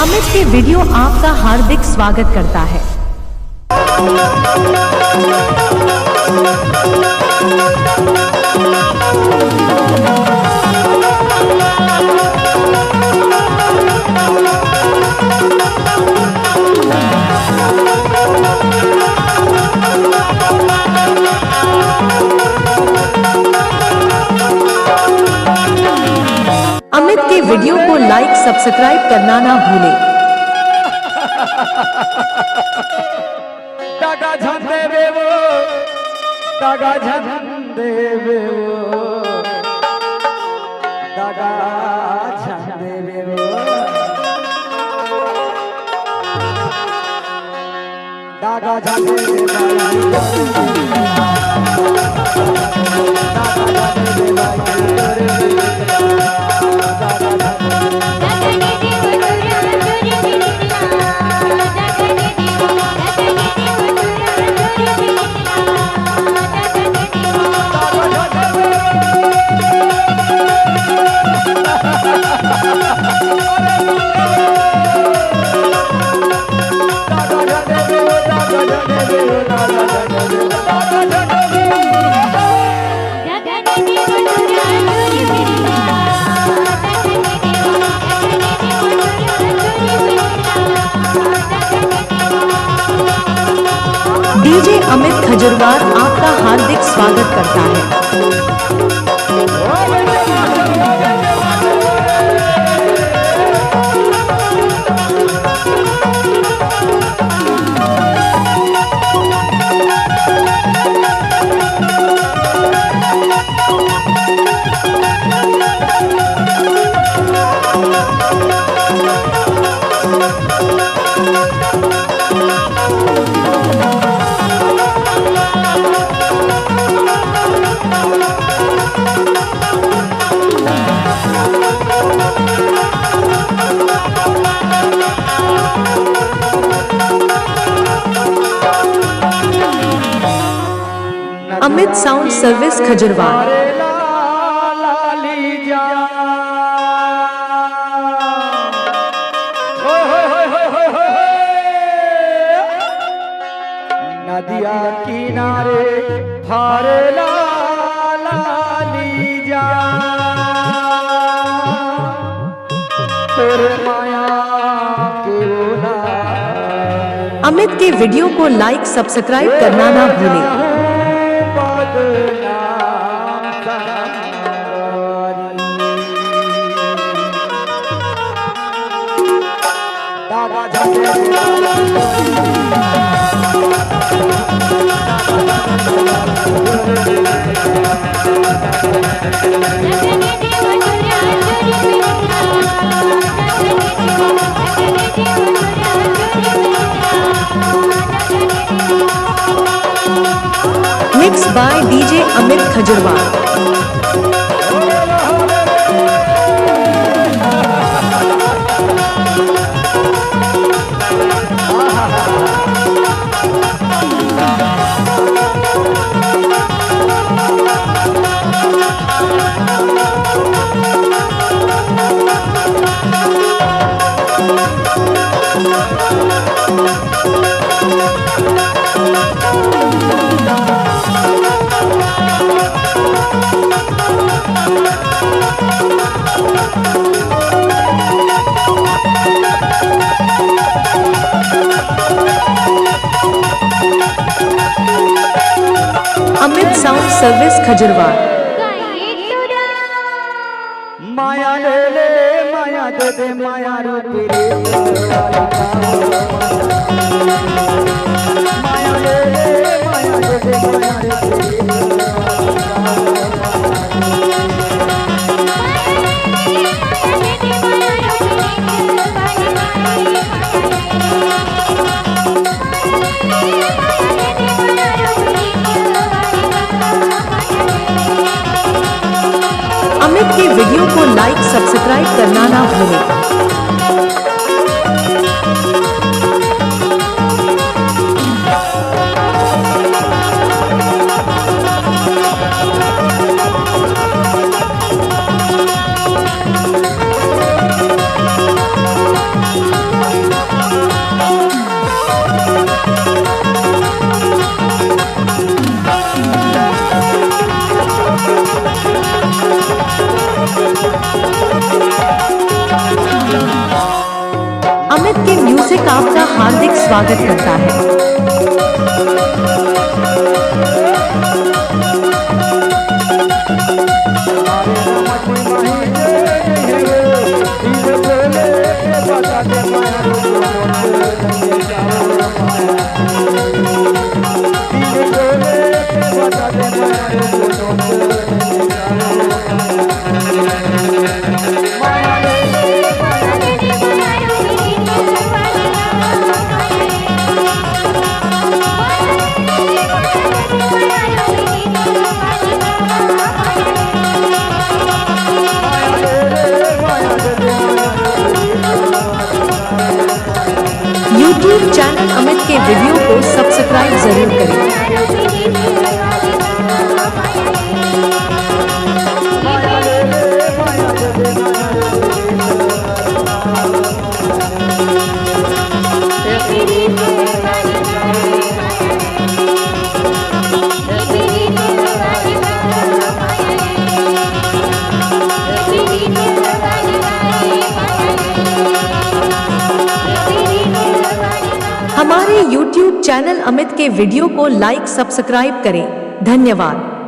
अमित के वीडियो आपका हार्दिक स्वागत करता है। अमित के वीडियो को लाइक सब्सक्राइब करना ना भूलें। दागा झन देवे वो, दागा झन देवे वो, दागा झन देवे वो, दागा झन डीजे अमित खजूरवार आपका हार्दिक स्वागत करता है। Amit sound service Khajurwar. नदिया किनारे हारे लाली जा, तेरे माया के बोला। अमित के वीडियो को लाइक सब्सक्राइब करना ना भूलें। Mix by DJ Amit Khajurwar. Amit sound service Khajurwar. माया ले ले माया दे दे माया रूपी रे, माया ले ले माया दे दे माया रूपी रे। अमित के वीडियो को लाइक सब्सक्राइब करना ना भूलें। स्वागत करता है। यूट्यूब चैनल अमित के वीडियो को सब्सक्राइब जरूर करें। हमारे YouTube चैनल अमित के वीडियो को लाइक सब्सक्राइब करें। धन्यवाद।